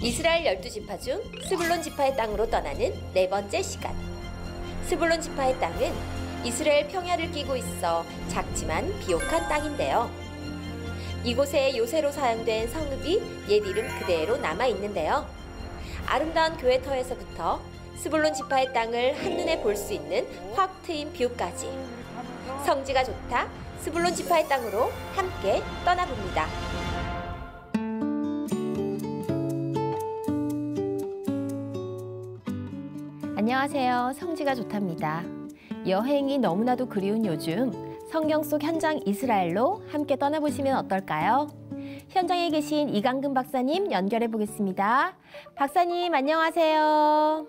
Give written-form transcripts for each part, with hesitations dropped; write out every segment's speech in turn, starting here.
이스라엘 12지파 중 스불론 지파의 땅으로 떠나는 네 번째 시간. 스불론 지파의 땅은 이스라엘 평야를 끼고 있어 작지만 비옥한 땅인데요. 이곳에 요새로 사용된 성읍이 옛 이름 그대로 남아있는데요. 아름다운 교회터에서부터 스불론 지파의 땅을 한눈에 볼 수 있는 확 트인 뷰까지. 성지가 좋다 스불론 지파의 땅으로 함께 떠나봅니다. 안녕하세요. 성지가 좋답니다. 여행이 너무나도 그리운 요즘 성경 속 현장 이스라엘로 함께 떠나보시면 어떨까요? 현장에 계신 이강근 박사님 연결해 보겠습니다. 박사님 안녕하세요.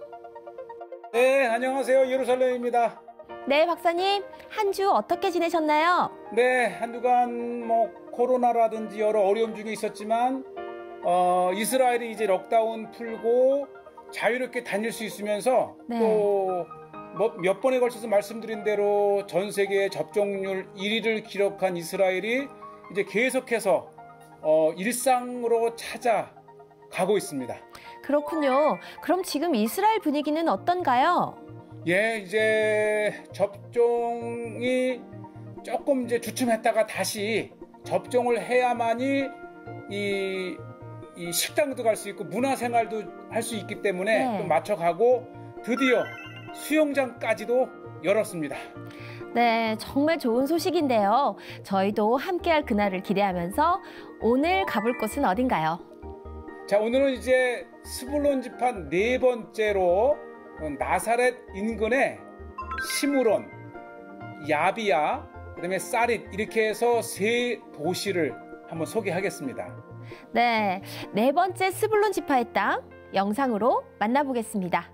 네, 안녕하세요. 예루살렘입니다. 네, 박사님. 한 주 어떻게 지내셨나요? 네, 한주간 코로나라든지 여러 어려움 중에 있었지만 이스라엘이 이제 럭다운 풀고 자유롭게 다닐 수 있으면서 네. 또 몇 번에 걸쳐서 말씀드린 대로 전 세계 접종률 1위를 기록한 이스라엘이 이제 계속해서 일상으로 찾아가고 있습니다. 그렇군요. 그럼 지금 이스라엘 분위기는 어떤가요? 예, 이제 접종이 조금 이제 주춤했다가 다시 접종을 해야만이 이 식당도 갈 수 있고 문화생활도 할 수 있기 때문에 네. 또 맞춰가고 드디어 수영장까지도 열었습니다. 네, 정말 좋은 소식인데요. 저희도 함께할 그날을 기대하면서 오늘 가볼 곳은 어딘가요? 자, 오늘은 이제 스불론 지파 네 번째로 나사렛 인근의 시므론, 야비야, 그다음에 사릿 이렇게 해서 세 도시를 한번 소개하겠습니다. 네, 네 번째 스불론 지파의 땅 영상으로 만나보겠습니다.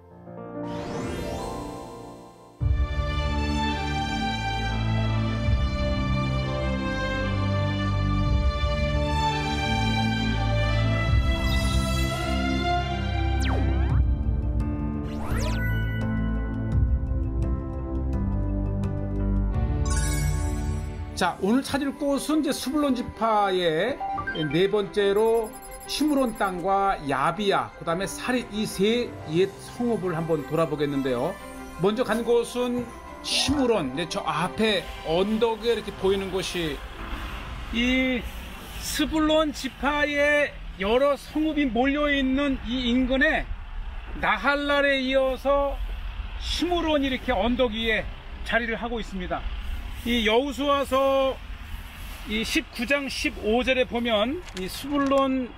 자, 오늘 찾을 곳은 이제 스불론 지파의 네 번째로 시므론 땅과 야비야, 그다음에 사릿 이 세 옛 성읍을 한번 돌아보겠는데요. 먼저 간 곳은 시므론. 네, 저 앞에 언덕에 이렇게 보이는 곳이 이 스불론 지파의 여러 성읍이 몰려 있는 이 인근에 나할랄에 이어서 시므론이 이렇게 언덕 위에 자리를 하고 있습니다. 이 여호수아서 이 19장 15절에 보면 이 스불론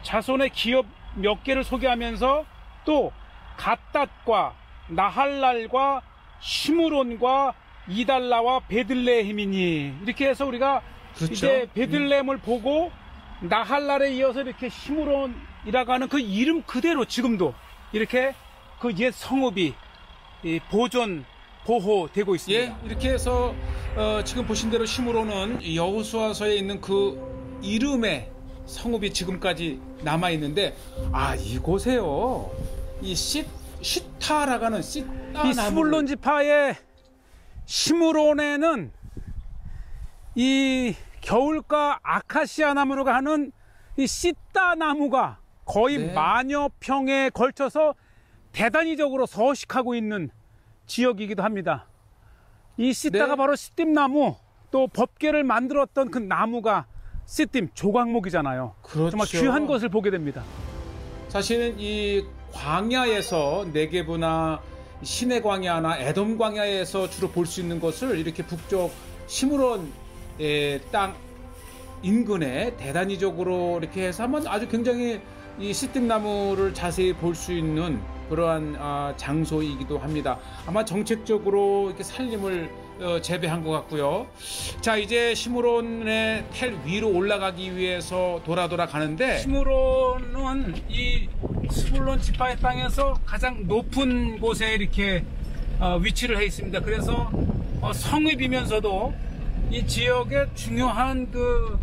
자손의 기업 몇 개를 소개하면서 또 갓닷과 나할랄과 시므론과 이달라와 베들레헴이니 이렇게 해서 우리가 그렇죠. 이제 베들레헴을 보고 나할랄에 이어서 이렇게 시므론이라고 하는 그 이름 그대로 지금도 이렇게 그 옛 성읍이 보호되고 있습니다. 예, 이렇게 해서 지금 보신 대로 시므론은 여호수아서에 있는 그 이름의 성읍이 지금까지 남아 있는데 이곳에요. 이 시타라고 하는 이 스불론 지파의 시므론에는 이 겨울과 아카시아 나무라고 하는 이 시타 나무가 거의 네. 만여 평에 걸쳐서 대단히적으로 서식하고 있는 지역이기도 합니다. 이 시타가 네. 바로 시딤나무, 또 법궤를 만들었던 그 나무가 시딤, 조각목이잖아요. 그렇죠. 정말 귀한 것을 보게 됩니다. 사실은 이 광야에서 네게브나 시내 광야나 에돔 광야에서 주로 볼 수 있는 것을 이렇게 북쪽 시므론의 땅 인근에 대단히적으로 이렇게 해서 한번 아주 굉장히 이 시딤나무를 자세히 볼 수 있는 그러한 장소이기도 합니다. 아마 정책적으로 이렇게 살림을 재배한 것 같고요. 자, 이제 시므론의 텔 위로 올라가기 위해서 돌아 가는데 시므론은 이 스불론 지파의 땅에서 가장 높은 곳에 이렇게 위치를 해 있습니다. 그래서 성읍이면서도 이 지역의 중요한 그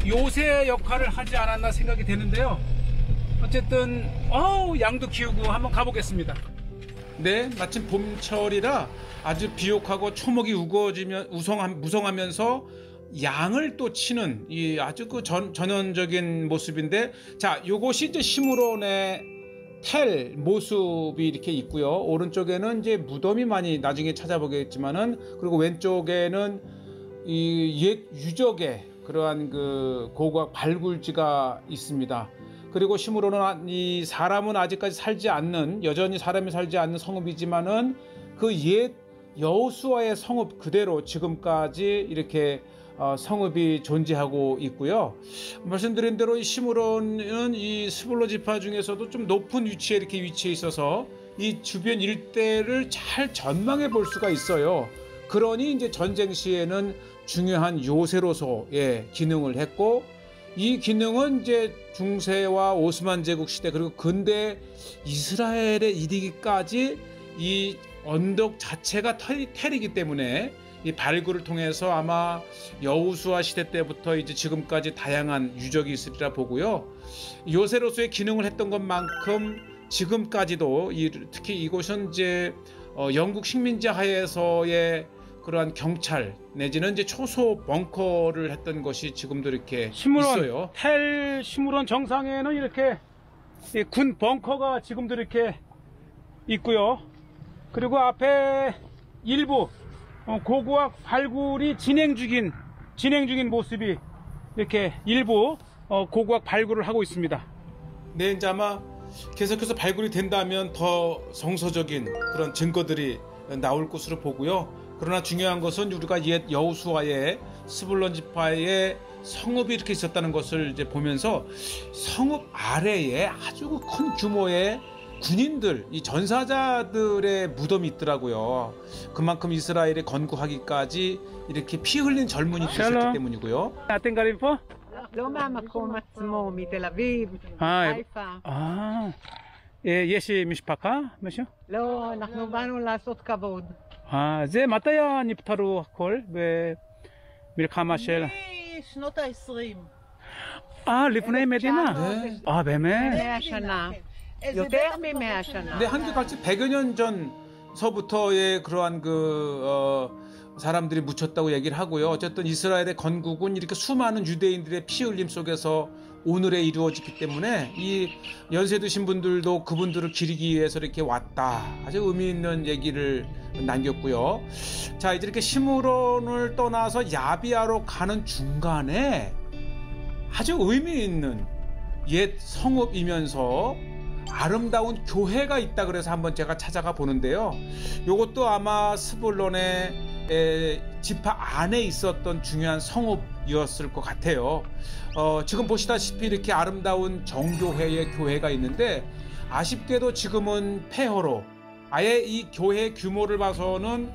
요새 역할을 하지 않았나 생각이 되는데요. 어쨌든 양도 키우고 한번 가보겠습니다. 네, 마침 봄철이라 아주 비옥하고 초목이 무성하면서 양을 또 치는 이 아주 그 전형적인 모습인데, 자, 요것이 이제 시므론의 텔 모습이 이렇게 있고요. 오른쪽에는 이제 무덤이 많이 나중에 찾아보겠지만은, 그리고 왼쪽에는 이 옛 유적의 그러한 그 고고학 발굴지가 있습니다. 그리고 시므론은 이 사람은 아직까지 살지 않는, 여전히 사람이 살지 않는 성읍이지만은 그 옛 여호수아의 성읍 그대로 지금까지 이렇게 성읍이 존재하고 있고요. 말씀드린 대로 이 시므론은 이 스불론 지파 중에서도 좀 높은 위치에 이렇게 위치해 있어서 이 주변 일대를 잘 전망해 볼 수가 있어요. 그러니 이제 전쟁 시에는 중요한 요새로서의 기능을 했고, 이 기능은 이제 중세와 오스만 제국 시대 그리고 근대 이스라엘에 이르기까지 이 언덕 자체가 텔이기 때문에 이 발굴을 통해서 아마 여호수아 시대 때부터 이제 지금까지 다양한 유적이 있으리라 보고요. 요새로서의 기능을 했던 것만큼 지금까지도 특히 이곳은 이제 영국 식민지 하에서의 그러한 경찰 내지는 이제 초소 벙커를 했던 것이 지금도 이렇게 있어요. 텔 시므론 정상에는 이렇게 군 벙커가 지금도 이렇게 있고요. 그리고 앞에 일부 고고학 발굴이 진행 중인 모습이 이렇게 일부 고고학 발굴을 하고 있습니다. 네, 이제 아마 계속해서 발굴이 된다면 더 정서적인 그런 증거들이 나올 것으로 보고요. 그러나 중요한 것은 우리가 옛 여호수아의 스불론 지파의 성읍이 이렇게 있었다는 것을 이제 보면서 성읍 아래에 아주 큰 규모의 군인들, 이 전사자들의 무덤이 있더라고요. 그만큼 이스라엘이 건국하기까지 이렇게 피 흘린 젊은이들이 있었기 때문이고요. לא מהמקום עצמו, מתל אביב, חיפה. יש משפחה? משהו? לא, אנחנו באנו לעשות כבוד. זה מתי נפטרו הכל במלחמה של... משנות ה-20. לפני מדינה? באמת? 100 שנה. יותר מ-100 שנה. 네, 한결같이 100여 년 전서부터의 그러한 사람들이 묻혔다고 얘기를 하고요. 어쨌든 이스라엘의 건국은 이렇게 수많은 유대인들의 피 흘림 속에서 오늘에 이루어졌기 때문에 이 연세 드신 분들도 그분들을 기리기 위해서 이렇게 왔다. 아주 의미 있는 얘기를 남겼고요. 자, 이제 이렇게 시므론을 떠나서 야비아로 가는 중간에 아주 의미 있는 옛 성읍이면서 아름다운 교회가 있다 그래서 한번 제가 찾아가 보는데요. 이것도 아마 스불론의 지파 안에 있었던 중요한 성읍이었을 것 같아요. 지금 보시다시피 이렇게 아름다운 정교회의 교회가 있는데 아쉽게도 지금은 폐허로, 아예 이 교회 규모를 봐서는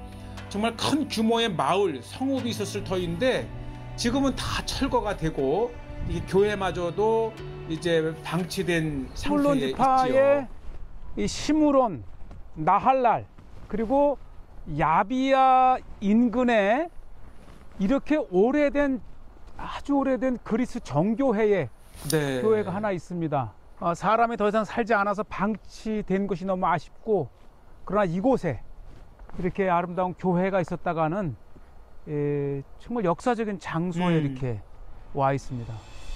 정말 큰 규모의 마을, 성읍이 있었을 터인데 지금은 다 철거가 되고 이 교회마저도 이제 방치된 상태에 있지요. 이 시므론, 나할랄 그리고 야비아 인근에 이렇게 아주 오래된 그리스 정교회의 교회가 하나 있습니다. 사람이 더 이상 살지 않아서 방치된 것이 너무 아쉽고, 그러나 이곳에 이렇게 아름다운 교회가 있었다가는 정말 역사적인 장소에 이렇게 와 있습니다.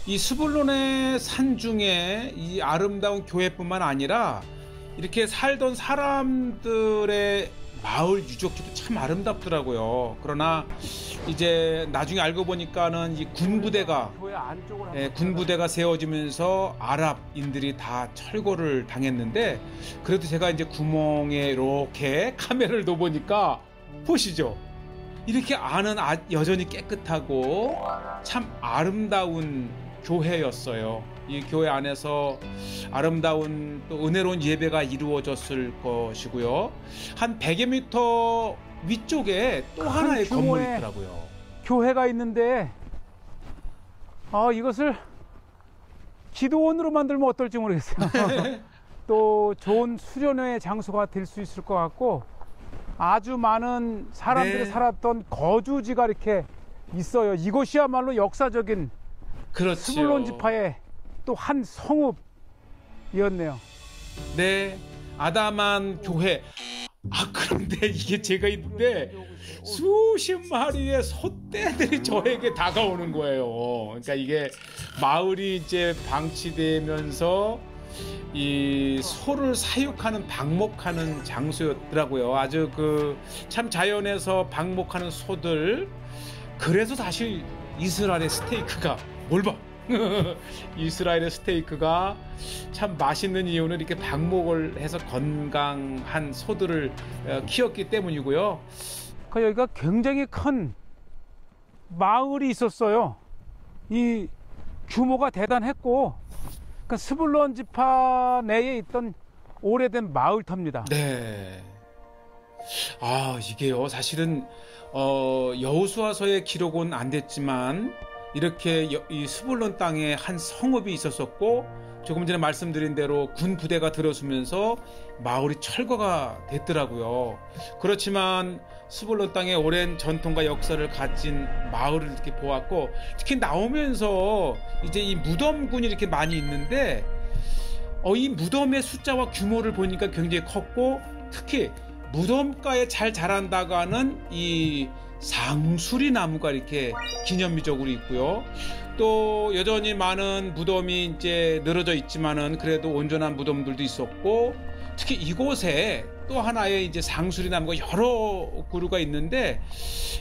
이 스불론의 산중에 이 아름다운 교회뿐만 아니라 이렇게 살던 사람들의 마을 유적지도 참 아름답더라고요. 그러나 이제 나중에 알고 보니까는 이 군부대가 세워지면서 아랍인들이 다 철거를 당했는데, 그래도 제가 이제 구멍에 이렇게 카메라를 넣어보니까 보시죠. 이렇게 안은 여전히 깨끗하고 참 아름다운 교회였어요. 이 교회 안에서 아름다운 또 은혜로운 예배가 이루어졌을 것이고요. 한 100여 미터 위쪽에 또 하나의 건물이 있더라고요. 교회가 있는데 이것을 기도원으로 만들면 어떨지 모르겠어요. 또 좋은 수련회 장소가 될 수 있을 것 같고, 아주 많은 사람들이 살았던 거주지가 이렇게 있어요. 이곳이야말로 역사적인 스불론 지파의 또 한 성읍이었네요. 네, 아담한 교회. 그런데 이게 제가 있는데 수십 마리의 소떼들이 저에게 다가오는 거예요. 그러니까 이게 마을이 이제 방치되면서 이 소를 사육하는 방목하는 장소였더라고요. 아주 참 자연에서 방목하는 소들. 그래서 사실 이스라엘의 스테이크가 뭘 봐. 이스라엘의 스테이크가 참 맛있는 이유는 이렇게 방목을 해서 건강한 소들을 키웠기 때문이고요. 여기가 굉장히 큰 마을이 있었어요. 이 규모가 대단했고, 그러니까 스불론 지파 내에 있던 오래된 마을터입니다. 네. 이게요, 사실은 여호수아서의 기록은 안 됐지만 이렇게 이 스불론 땅에 한 성읍이 있었었고, 조금 전에 말씀드린 대로 군 부대가 들어서면서 마을이 철거가 됐더라고요. 그렇지만 스불론 땅에 오랜 전통과 역사를 가진 마을을 이렇게 보았고, 특히 나오면서 이제 이 무덤군이 이렇게 많이 있는데 이 무덤의 숫자와 규모를 보니까 굉장히 컸고, 특히 무덤가에 잘 자란다고 하는 이 상수리 나무가 이렇게 기념비적으로 있고요. 또 여전히 많은 무덤이 이제 늘어져 있지만은 그래도 온전한 무덤들도 있었고, 특히 이곳에 또 하나의 이제 상수리 나무가 여러 그루가 있는데,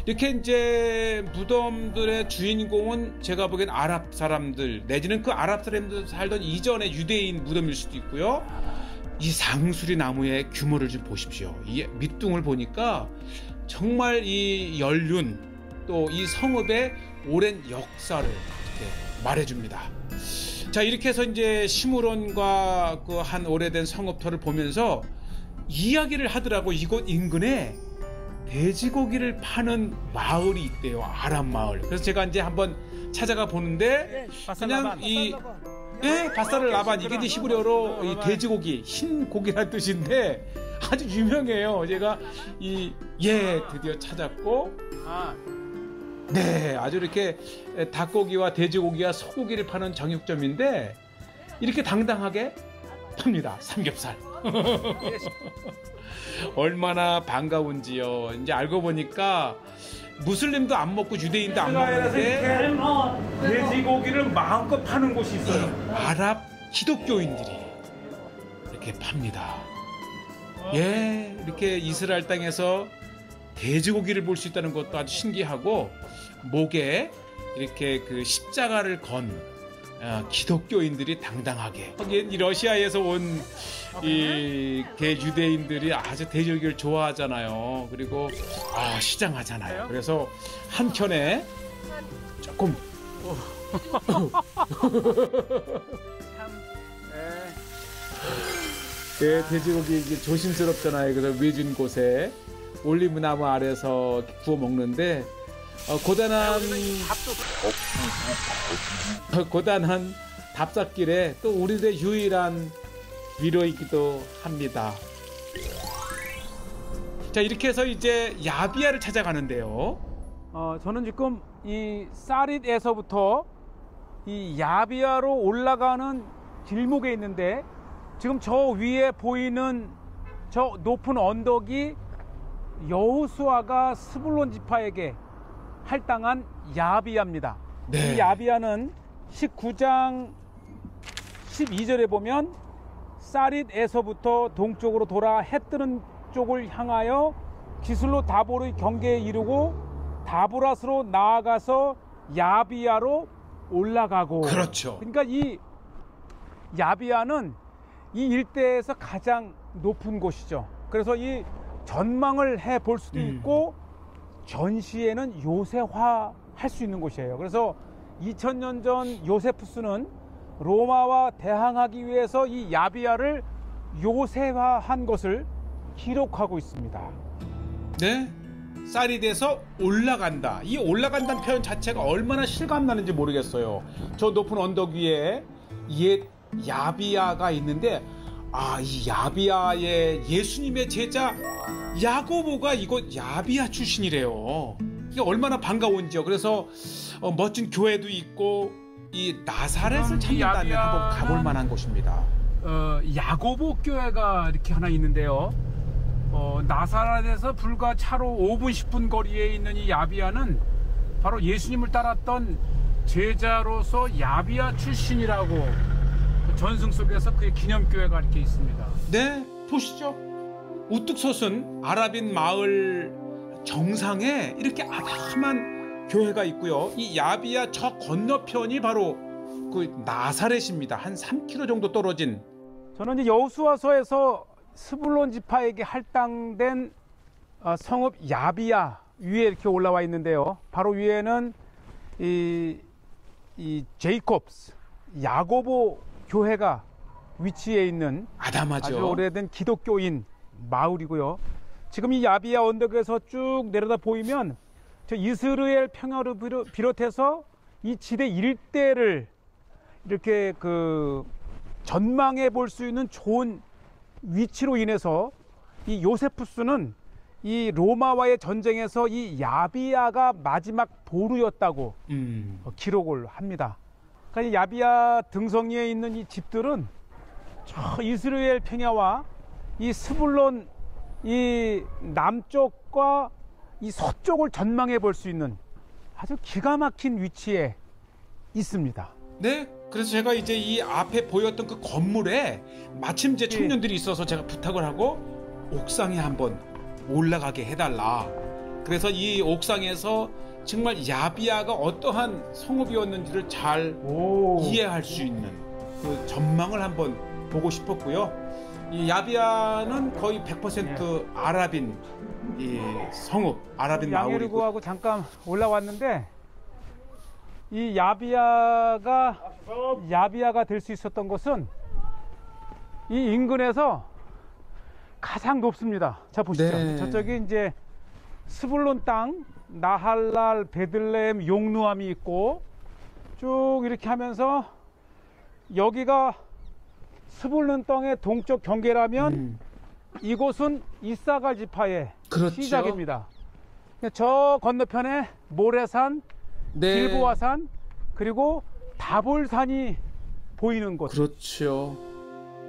이렇게 이제 무덤들의 주인공은 제가 보기엔 아랍 사람들 내지는 그 아랍 사람들 살던 이전의 유대인 무덤일 수도 있고요. 이 상수리 나무의 규모를 좀 보십시오. 이 밑둥을 보니까 정말 이 연륜, 또 이 성읍의 오랜 역사를 이렇게 말해줍니다. 자, 이렇게 해서 이제 시므론과 그 한 오래된 성읍터를 보면서 이야기를 하더라고. 이곳 인근에 돼지고기를 파는 마을이 있대요. 아랍 마을. 그래서 제가 이제 한번 찾아가 보는데, 그냥 바사르 라반, 이게 이제 히브리어로 이 돼지고기, 흰 고기라는 뜻인데 아주 유명해요. 제가 드디어 찾았고, 네, 아주 이렇게 닭고기와 돼지고기와 소고기를 파는 정육점인데 이렇게 당당하게 팝니다. 삼겹살. 얼마나 반가운지요. 이제 알고 보니까 무슬림도 안 먹고 유대인도 안 먹는데 돼지고기를 마음껏 파는 곳이 있어요. 아랍 기독교인들이 이렇게 팝니다. 이렇게 이스라엘 땅에서 돼지고기를 볼 수 있다는 것도 아주 신기하고, 목에 이렇게 그 십자가를 건 기독교인들이 당당하게, 이 러시아에서 온 이 유대인들이 아주 돼지고기를 좋아하잖아요. 그리고 시장하잖아요. 그래서 한 켠에 조금 돼지고기 이게 조심스럽잖아요. 그래서 외진 곳에 올리브 나무 아래서 구워 먹는데 고단한 답사길에 또 우리들의 유일한 위로이기도 합니다. 자, 이렇게 해서 이제 야비야를 찾아가는데요. 저는 지금 이 사릿에서부터 이 야비야로 올라가는 길목에 있는데, 지금 저 위에 보이는 저 높은 언덕이 여호수아가 스불론 지파에게 할당한 야비야입니다. 네. 이 야비야는 19장 12절에 보면 사릿에서부터 동쪽으로 돌아 해 뜨는 쪽을 향하여 기슬로 다보르의 경계에 이르고 다보라스로 나아가서 야비야로 올라가고. 그렇죠. 그러니까 이 야비야는 이 일대에서 가장 높은 곳이죠. 그래서 이 전망을 해 볼 수도 있고 전시에는 요새화할 수 있는 곳이에요. 그래서 2000년 전 요세푸스는 로마와 대항하기 위해서 이 야비야를 요새화한 것을 기록하고 있습니다. 네? 사릿에서 올라간다. 이 올라간다는 표현 자체가 얼마나 실감나는지 모르겠어요. 저 높은 언덕 위에 옛 야비야가 있는데, 이 야비야의 예수님의 제자 야고보가 이곳 야비야 출신이래요. 이게 얼마나 반가운지요. 그래서 멋진 교회도 있고 이 나사렛을 찾는다면 한번 가볼 만한 곳입니다. 야고보 교회가 이렇게 하나 있는데요. 나사렛에서 불과 차로 5분 10분 거리에 있는 이 야비야는 바로 예수님을 따랐던 제자로서 야비야 출신이라고 전승 속에서 그의 기념교회가 이렇게 있습니다. 네, 보시죠. 우뚝 솟은 아랍인 마을 정상에 이렇게 아담한 교회가 있고요. 이 야비야 저 건너편이 바로 그 나사렛입니다. 한 3km 정도 떨어진. 저는 이제 여호수아서에서 스불론 지파에게 할당된 성읍 야비야 위에 이렇게 올라와 있는데요. 바로 위에는 이 제이콥스 야고보 교회가 위치해 있는 아담하죠. 아주 오래된 기독교인 마을이고요. 지금 이 야비야 언덕에서 쭉 내려다 보이면 저 이스라엘 평야를 비롯해서 이 지대 일대를 이렇게 그 전망해 볼 수 있는 좋은 위치로 인해서 이 요세푸스는 이 로마와의 전쟁에서 이 야비야가 마지막 보루였다고 기록을 합니다. 그러니까 이 야비야 등성리에 있는 이 집들은 저 이스라엘 평야와 이 스불론 이 남쪽과 이 서쪽을 전망해 볼 수 있는 아주 기가 막힌 위치에 있습니다. 네, 그래서 제가 이제 이 앞에 보였던 그 건물에 마침 이제 청년들이 있어서 제가 부탁을 하고 옥상에 한번 올라가게 해달라. 그래서 이 옥상에서 정말 야비야가 어떠한 성읍이었는지를 잘 이해할 수 있는 그 전망을 한번 보고 싶었고요. 이 야비야는 거의 100% 아랍인 이 성읍, 아랍인 마을이고. 양해르고하고 잠깐 올라왔는데 이 야비야가 될 수 있었던 것은 이 인근에서 가장 높습니다. 자 보시죠. 네. 저쪽에 이제 스불론 땅, 나할랄, 베들레헴, 용누암이 있고 쭉 이렇게 하면서 여기가 스불론 땅의 동쪽 경계라면 이곳은 이사갈 지파의 그렇죠. 시작입니다. 저 건너편에 모래산, 네. 길보아산 그리고 다볼산이 보이는 곳. 그렇죠.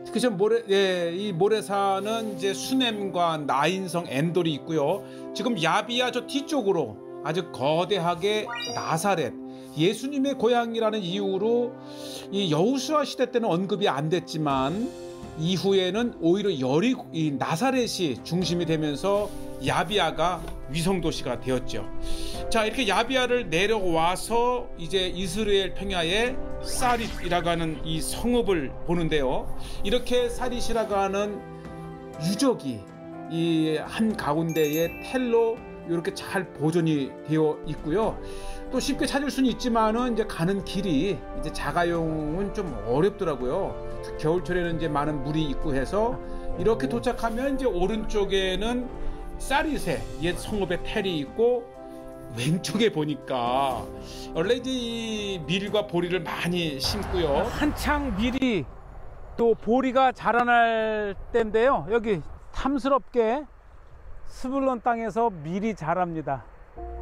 특히 저 이 모래산은 이제 수넴과 나인성 엔돌이 있고요. 지금 야비야 저 뒤쪽으로 아주 거대하게 나사렛, 예수님의 고향이라는 이유로 이 여호수아 시대 때는 언급이 안 됐지만 이후에는 오히려 이 나사렛이 중심이 되면서 야비야가 위성도시가 되었죠. 자, 이렇게 야비야를 내려와서 이제 이스라엘 평야의 사릿이라고 하는 이 성읍을 보는데요. 이렇게 사릿이라고 하는 유적이 이 한 가운데에 텔로 이렇게 잘 보존이 되어 있고요. 또 쉽게 찾을 수는 있지만은 이제 가는 길이 이제 자가용은 좀 어렵더라고요. 겨울철에는 이제 많은 물이 있고 해서 이렇게 도착하면 이제 오른쪽에는 사릿의 옛 성읍의 텔이 있고 왼쪽에 보니까 원래 이제 이 밀과 보리를 많이 심고요. 한창 밀이 또 보리가 자라날 때인데요. 여기 탐스럽게 스불론 땅에서 밀이 자랍니다.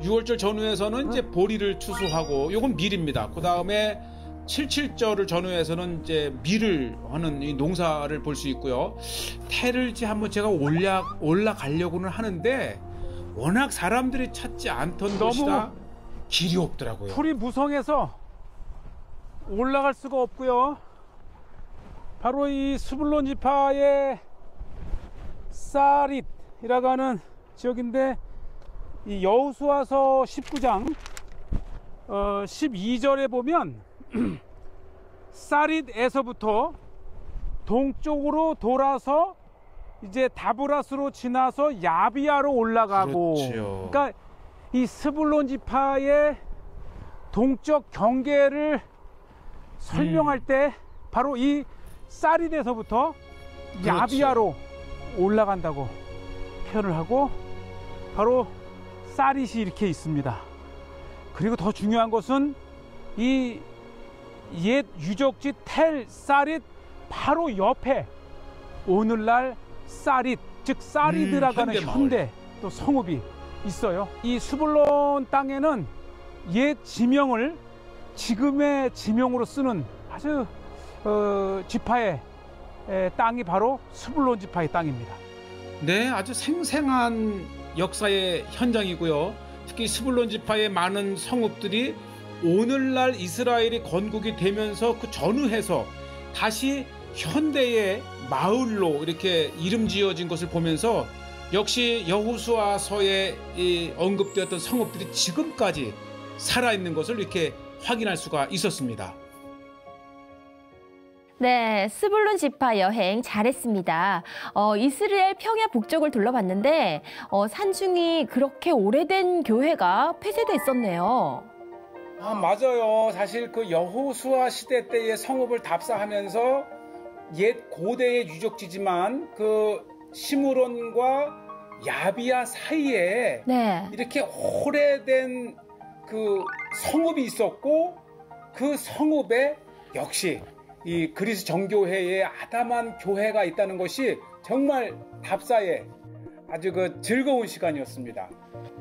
6월절 전후에서는 이제 보리를 추수하고 요건 밀입니다. 그 다음에 77절을 전후에서는 이제 밀을 하는 이 농사를 볼 수 있고요. 텔을 이제 한번 제가 올라가려고는 하는데 워낙 사람들이 찾지 않던 곳이라 길이 없더라고요. 풀이 무성해서 올라갈 수가 없고요. 바로 이 스불론 지파의 사릿이라고 하는 지역인데 이 여호수아서 19장 12절에 보면 사릿에서부터 동쪽으로 돌아서 이제 다브라스로 지나서 야비야로 올라가고 그렇죠. 그러니까 이 스불론 지파의 동쪽 경계를 설명할 때 바로 이 사릿에서부터 그렇죠. 야비야로 올라간다고 표현을 하고 바로 사릿이 이렇게 있습니다. 그리고 더 중요한 것은 이 옛 유적지 텔 사릿 바로 옆에 오늘날 사릿 즉 사리드라고 하는 현대 또 성읍이 있어요. 이 스불론 땅에는 옛 지명을 지금의 지명으로 쓰는 아주 지파의 땅이 바로 스불론 지파의 땅입니다. 네, 아주 생생한 역사의 현장이고요. 특히 스불론 지파의 많은 성읍들이 오늘날 이스라엘이 건국이 되면서 그 전후해서 다시 현대의 마을로 이렇게 이름 지어진 것을 보면서 역시 여호수아서에 언급되었던 성읍들이 지금까지 살아있는 것을 이렇게 확인할 수가 있었습니다. 네, 스불론 지파 여행 잘했습니다. 이스라엘 평야 북쪽을 둘러봤는데 산중이 그렇게 오래된 교회가 폐쇄됐었네요. 아, 맞아요. 사실 그 여호수아 시대 때의 성읍을 답사하면서 옛 고대의 유적지지만 그 시므론과 야비야 사이에 네. 이렇게 오래된 그 성읍이 있었고 그 성읍에 역시 이 그리스 정교회의 아담한 교회가 있다는 것이 정말 답사에 아주 그 즐거운 시간이었습니다.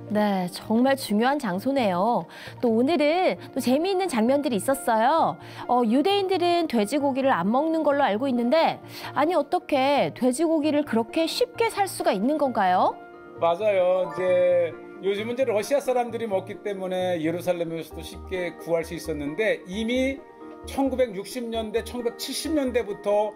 네, 정말 중요한 장소네요. 또 오늘은 또 재미있는 장면들이 있었어요. 유대인들은 돼지고기를 안 먹는 걸로 알고 있는데 아니 어떻게 돼지고기를 그렇게 쉽게 살 수가 있는 건가요? 맞아요. 이제 요즘은 이제 러시아 사람들이 먹기 때문에 예루살렘에서도 쉽게 구할 수 있었는데 이미 1960년대, 1970년대부터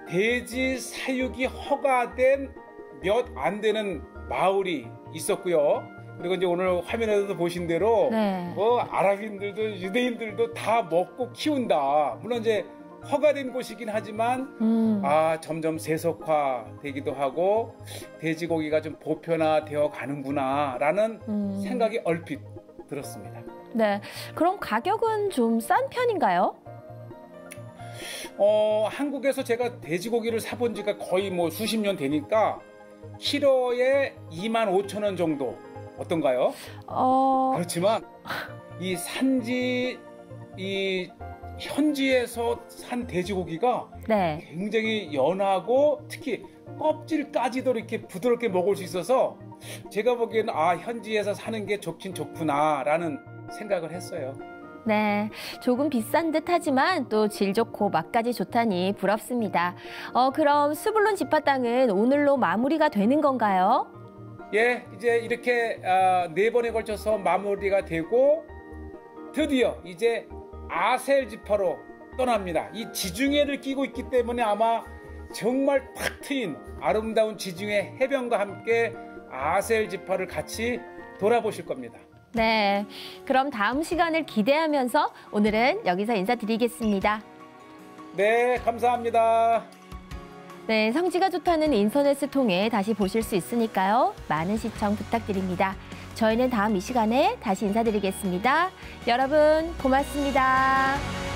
돼지 사육이 허가된 몇 안 되는 마을이 있었고요. 그리고 이제 오늘 화면에서도 보신 대로 네. 뭐 아랍인들도 유대인들도 다 먹고 키운다. 물론 이제 허가된 곳이긴 하지만 점점 세속화되기도 하고 돼지고기가 좀 보편화되어 가는구나라는 생각이 얼핏 들었습니다. 네, 그럼 가격은 좀 싼 편인가요? 한국에서 제가 돼지고기를 사본 지가 거의 뭐 수십 년 되니까 키로에 25,000원 정도 어떤가요? 그렇지만 이 산지 이 현지에서 산 돼지고기가 네. 굉장히 연하고 특히 껍질까지도 이렇게 부드럽게 먹을 수 있어서 제가 보기에는 현지에서 사는 게 좋긴 좋구나라는 생각을 했어요. 네, 조금 비싼 듯 하지만 또 질 좋고 맛까지 좋다니 부럽습니다. 그럼 스불론 지파 땅은 오늘로 마무리가 되는 건가요? 예, 이제 이렇게 4번에 걸쳐서 마무리가 되고 드디어 이제 아셀 지파로 떠납니다. 이 지중해를 끼고 있기 때문에 아마 정말 탁 트인 아름다운 지중해 해변과 함께 아셀 지파를 같이 돌아보실 겁니다. 네, 그럼 다음 시간을 기대하면서 오늘은 여기서 인사드리겠습니다. 네, 감사합니다. 네, 성지가 좋다는 인터넷을 통해 다시 보실 수 있으니까요. 많은 시청 부탁드립니다. 저희는 다음 이 시간에 다시 인사드리겠습니다. 여러분 고맙습니다.